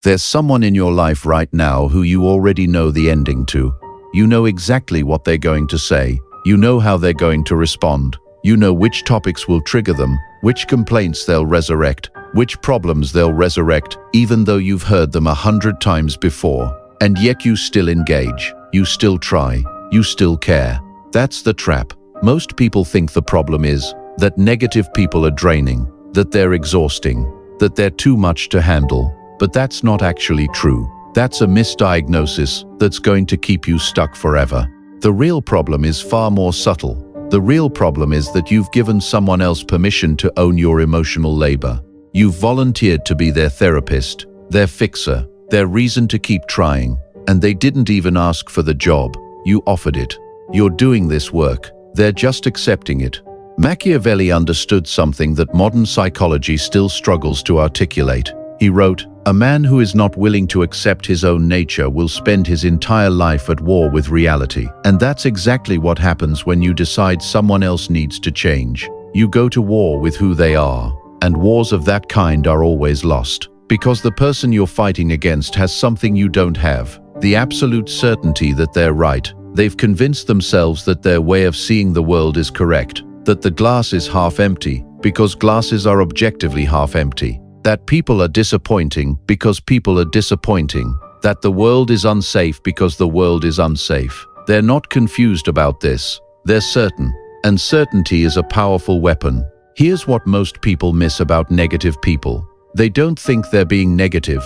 There's someone in your life right now who you already know the ending to. You know exactly what they're going to say. You know how they're going to respond. You know which topics will trigger them, which complaints they'll resurrect, which problems they'll resurrect, even though you've heard them 100 times before. And yet you still engage. You still try. You still care. That's the trap. Most people think the problem is that negative people are draining, that they're exhausting, that they're too much to handle. But that's not actually true. That's a misdiagnosis that's going to keep you stuck forever. The real problem is far more subtle. The real problem is that you've given someone else permission to own your emotional labor. You've volunteered to be their therapist, their fixer, their reason to keep trying, and they didn't even ask for the job. You offered it. You're doing this work. They're just accepting it. Machiavelli understood something that modern psychology still struggles to articulate. He wrote, "A man who is not willing to accept his own nature will spend his entire life at war with reality." And that's exactly what happens when you decide someone else needs to change. You go to war with who they are, and wars of that kind are always lost. Because the person you're fighting against has something you don't have, the absolute certainty that they're right. They've convinced themselves that their way of seeing the world is correct, that the glass is half empty because glasses are objectively half empty, that people are disappointing because people are disappointing, that the world is unsafe because the world is unsafe. They're not confused about this. They're certain, and certainty is a powerful weapon. Here's what most people miss about negative people. They don't think they're being negative.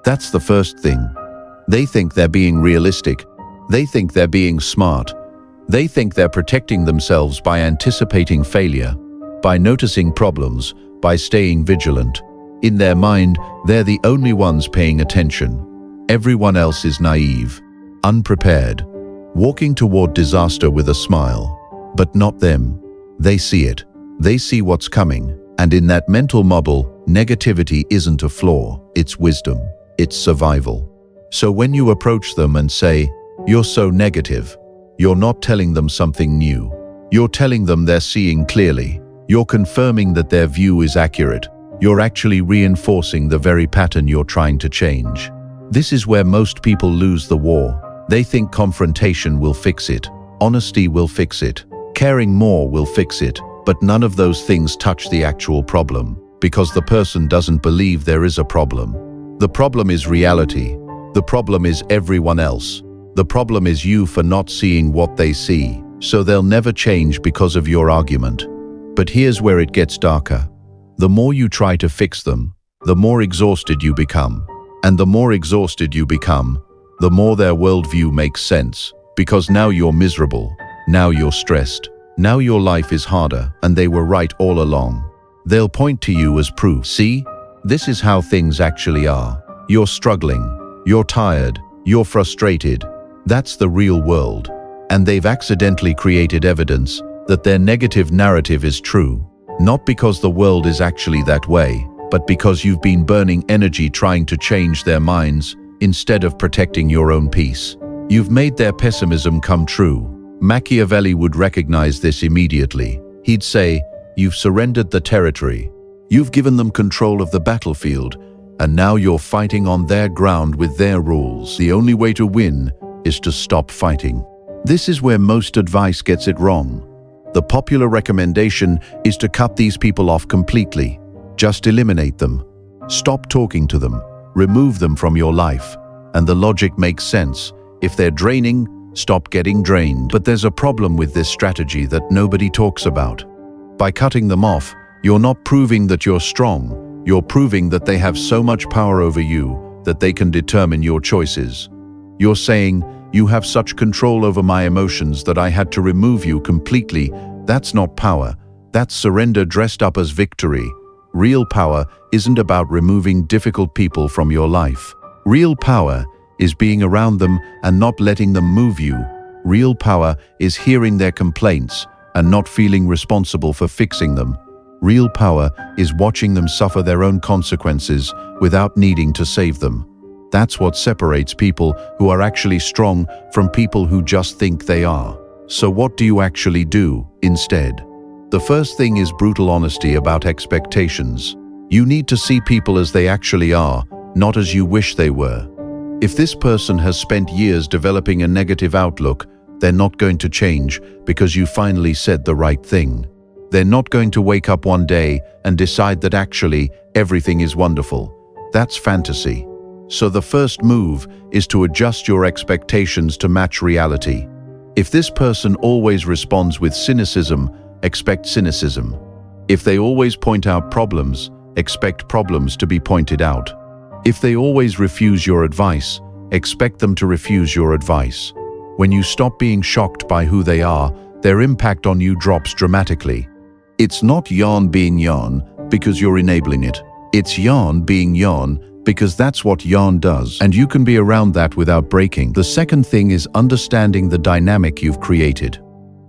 That's the first thing. They think they're being realistic. They think they're being smart. They think they're protecting themselves by anticipating failure, by noticing problems, by staying vigilant. In their mind, they're the only ones paying attention. Everyone else is naive, unprepared, walking toward disaster with a smile. But not them. They see it. They see what's coming. And in that mental model, negativity isn't a flaw, it's wisdom, it's survival. So when you approach them and say, "You're so negative," you're not telling them something new. You're telling them they're seeing clearly. You're confirming that their view is accurate. You're actually reinforcing the very pattern you're trying to change. This is where most people lose the war. They think confrontation will fix it. Honesty will fix it. Caring more will fix it. But none of those things touch the actual problem, because the person doesn't believe there is a problem. The problem is reality. The problem is everyone else. The problem is you for not seeing what they see, so they'll never change because of your argument. But here's where it gets darker. The more you try to fix them, the more exhausted you become. And the more exhausted you become, the more their worldview makes sense, because now you're miserable, now you're stressed, now your life is harder, and they were right all along. They'll point to you as proof. See, this is how things actually are. You're struggling, you're tired, you're frustrated. That's the real world. And they've accidentally created evidence that their negative narrative is true. Not because the world is actually that way, but because you've been burning energy trying to change their minds instead of protecting your own peace. You've made their pessimism come true. Machiavelli would recognize this immediately. He'd say, "You've surrendered the territory. You've given them control of the battlefield, and now you're fighting on their ground with their rules. The only way to win is to stop fighting." This is where most advice gets it wrong. The popular recommendation is to cut these people off completely. Just eliminate them. Stop talking to them. Remove them from your life. And the logic makes sense. If they're draining, stop getting drained. But there's a problem with this strategy that nobody talks about. By cutting them off, you're not proving that you're strong. You're proving that they have so much power over you that they can determine your choices. You're saying, "You have such control over my emotions that I had to remove you completely." That's not power. That's surrender dressed up as victory. Real power isn't about removing difficult people from your life. Real power is being around them and not letting them move you. Real power is hearing their complaints and not feeling responsible for fixing them. Real power is watching them suffer their own consequences without needing to save them. That's what separates people who are actually strong from people who just think they are. So what do you actually do instead? The first thing is brutal honesty about expectations. You need to see people as they actually are, not as you wish they were. If this person has spent years developing a negative outlook, they're not going to change because you finally said the right thing. They're not going to wake up one day and decide that actually everything is wonderful. That's fantasy. So the first move is to adjust your expectations to match reality. If this person always responds with cynicism, expect cynicism. If they always point out problems, expect problems to be pointed out. If they always refuse your advice, expect them to refuse your advice. When you stop being shocked by who they are, their impact on you drops dramatically. It's not yarn being yarn because you're enabling it. It's yarn being yarn because that's what yarn does, and you can be around that without breaking. The second thing is understanding the dynamic you've created.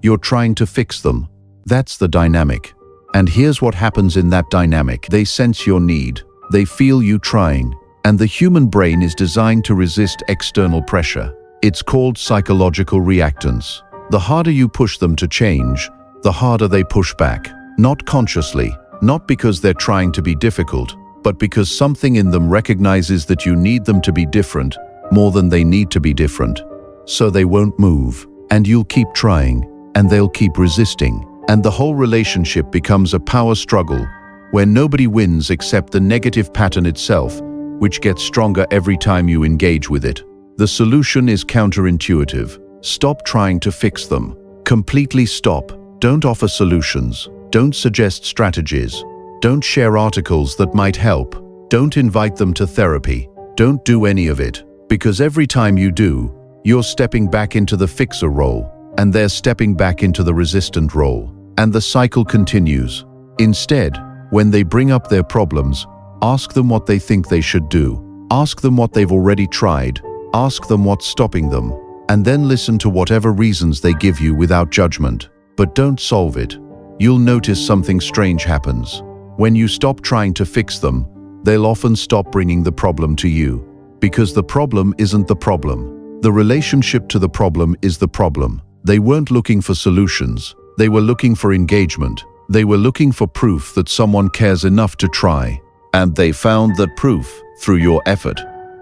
You're trying to fix them. That's the dynamic. And here's what happens in that dynamic. They sense your need. They feel you trying. And the human brain is designed to resist external pressure. It's called psychological reactance. The harder you push them to change, the harder they push back. Not consciously, not because they're trying to be difficult, but because something in them recognizes that you need them to be different more than they need to be different. So they won't move, and you'll keep trying, and they'll keep resisting. And the whole relationship becomes a power struggle where nobody wins except the negative pattern itself, which gets stronger every time you engage with it. The solution is counterintuitive. Stop trying to fix them. Completely stop. Don't offer solutions. Don't suggest strategies. Don't share articles that might help. Don't invite them to therapy. Don't do any of it. Because every time you do, you're stepping back into the fixer role, and they're stepping back into the resistant role. And the cycle continues. Instead, when they bring up their problems, ask them what they think they should do. Ask them what they've already tried. Ask them what's stopping them. And then listen to whatever reasons they give you without judgment. But don't solve it. You'll notice something strange happens. When you stop trying to fix them, they'll often stop bringing the problem to you. Because the problem isn't the problem. The relationship to the problem is the problem. They weren't looking for solutions. They were looking for engagement. They were looking for proof that someone cares enough to try. And they found that proof through your effort.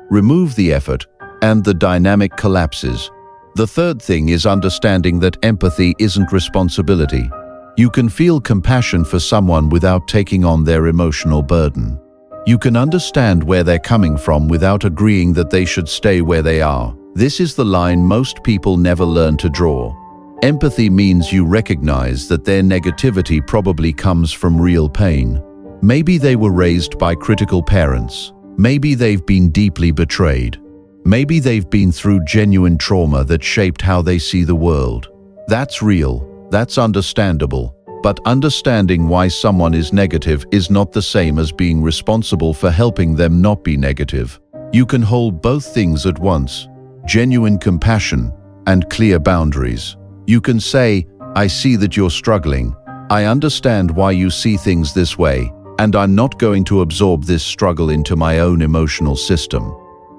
Remove the effort, and the dynamic collapses. The third thing is understanding that empathy isn't responsibility. You can feel compassion for someone without taking on their emotional burden. You can understand where they're coming from without agreeing that they should stay where they are. This is the line most people never learn to draw. Empathy means you recognize that their negativity probably comes from real pain. Maybe they were raised by critical parents. Maybe they've been deeply betrayed. Maybe they've been through genuine trauma that shaped how they see the world. That's real. That's understandable. But understanding why someone is negative is not the same as being responsible for helping them not be negative. You can hold both things at once: genuine compassion and clear boundaries. You can say, I see that you're struggling. I understand why you see things this way, and I'm not going to absorb this struggle into my own emotional system.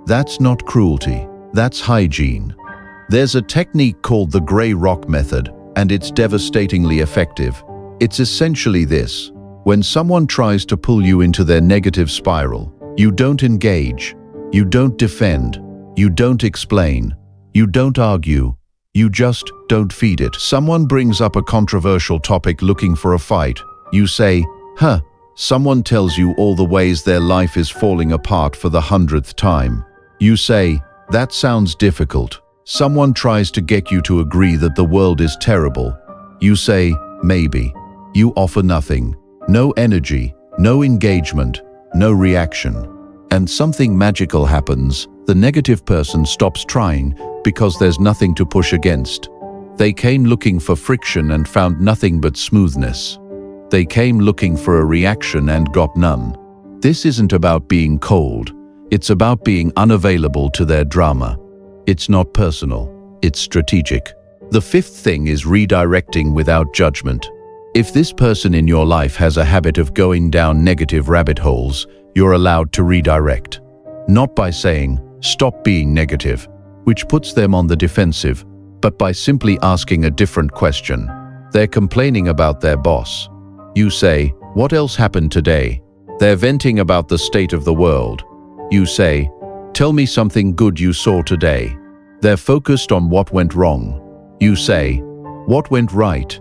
That's not cruelty. That's hygiene. There's a technique called the gray rock method, and it's devastatingly effective. It's essentially this: when someone tries to pull you into their negative spiral, you don't engage, you don't defend, you don't explain, you don't argue, you just don't feed it. Someone brings up a controversial topic looking for a fight. You say, Someone tells you all the ways their life is falling apart for the 100th time. You say, that sounds difficult. Someone tries to get you to agree that the world is terrible. You say, maybe. You offer nothing. No energy, no engagement, no reaction. And something magical happens. The negative person stops trying because there's nothing to push against. They came looking for friction and found nothing but smoothness. They came looking for a reaction and got none. This isn't about being cold. It's about being unavailable to their drama. It's not personal. It's strategic. The fifth thing is redirecting without judgment. If this person in your life has a habit of going down negative rabbit holes, you're allowed to redirect. Not by saying, stop being negative, which puts them on the defensive, but by simply asking a different question. They're complaining about their boss. You say, what else happened today? They're venting about the state of the world. You say, "Tell me something good you saw today." They're focused on what went wrong. You say, "What went right?"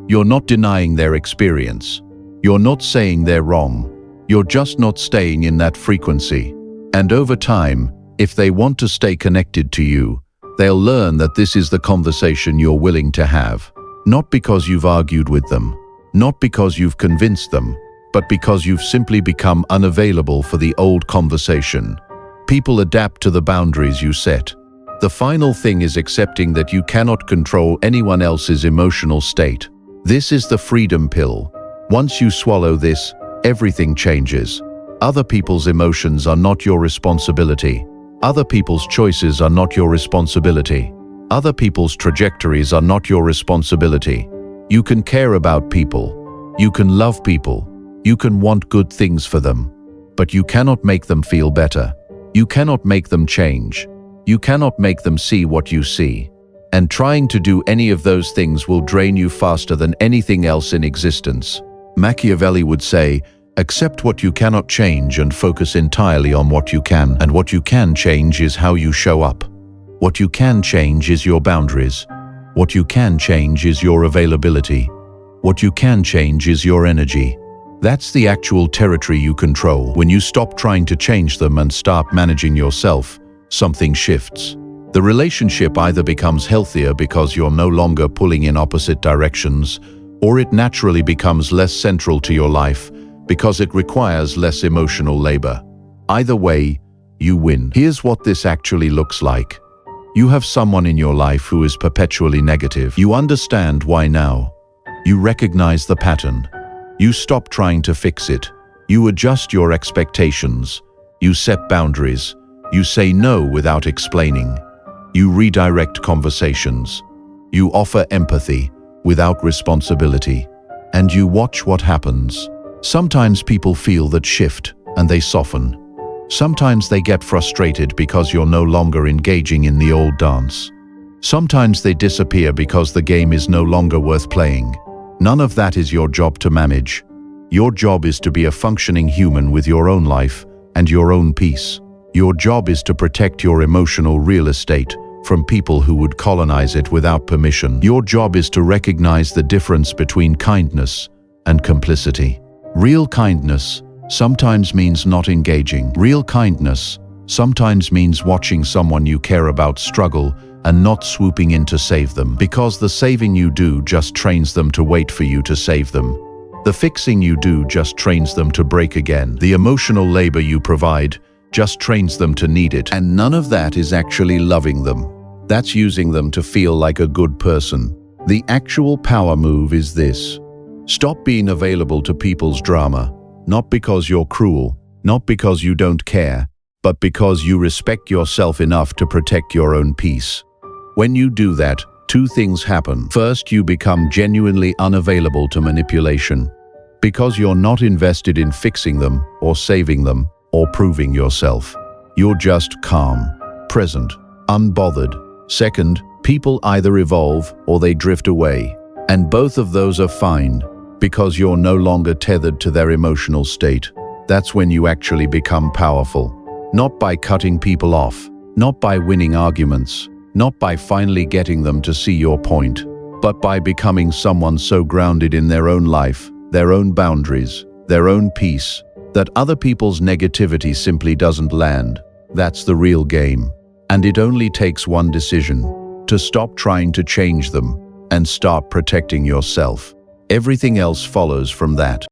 You're not denying their experience. You're not saying they're wrong. You're just not staying in that frequency. And over time, if they want to stay connected to you, they'll learn that this is the conversation you're willing to have. Not because you've argued with them, not because you've convinced them, but because you've simply become unavailable for the old conversation. People adapt to the boundaries you set. The final thing is accepting that you cannot control anyone else's emotional state. This is the freedom pill. Once you swallow this, everything changes. Other people's emotions are not your responsibility. Other people's choices are not your responsibility. Other people's trajectories are not your responsibility. You can care about people. You can love people. You can want good things for them. But you cannot make them feel better. You cannot make them change. You cannot make them see what you see. And trying to do any of those things will drain you faster than anything else in existence. Machiavelli would say, "Accept what you cannot change and focus entirely on what you can. And what you can change is how you show up. What you can change is your boundaries. What you can change is your availability. What you can change is your energy." That's the actual territory you control. When you stop trying to change them and start managing yourself, something shifts. The relationship either becomes healthier because you're no longer pulling in opposite directions, or it naturally becomes less central to your life because it requires less emotional labor. Either way, you win. Here's what this actually looks like. You have someone in your life who is perpetually negative. You understand why now. You recognize the pattern. You stop trying to fix it. You adjust your expectations. You set boundaries. You say no without explaining. You redirect conversations. You offer empathy without responsibility. And you watch what happens. Sometimes people feel that shift and they soften. Sometimes they get frustrated because you're no longer engaging in the old dance. Sometimes they disappear because the game is no longer worth playing. None of that is your job to manage. Your job is to be a functioning human with your own life and your own peace. Your job is to protect your emotional real estate from people who would colonize it without permission. Your job is to recognize the difference between kindness and complicity. Real kindness sometimes means not engaging. Real kindness sometimes means watching someone you care about struggle and not swooping in to save them, because the saving you do just trains them to wait for you to save them. The fixing you do just trains them to break again. The emotional labor you provide just trains them to need it. And none of that is actually loving them. That's using them to feel like a good person. The actual power move is this. Stop being available to people's drama, not because you're cruel, not because you don't care, but because you respect yourself enough to protect your own peace. When you do that, two things happen. First, you become genuinely unavailable to manipulation, because you're not invested in fixing them or saving them or proving yourself. You're just calm, present, unbothered. Second, people either evolve or they drift away, and both of those are fine, because you're no longer tethered to their emotional state. That's when you actually become powerful. Not by cutting people off, not by winning arguments, not by finally getting them to see your point, but by becoming someone so grounded in their own life, their own boundaries, their own peace, that other people's negativity simply doesn't land. That's the real game. And it only takes one decision: to stop trying to change them and start protecting yourself. Everything else follows from that.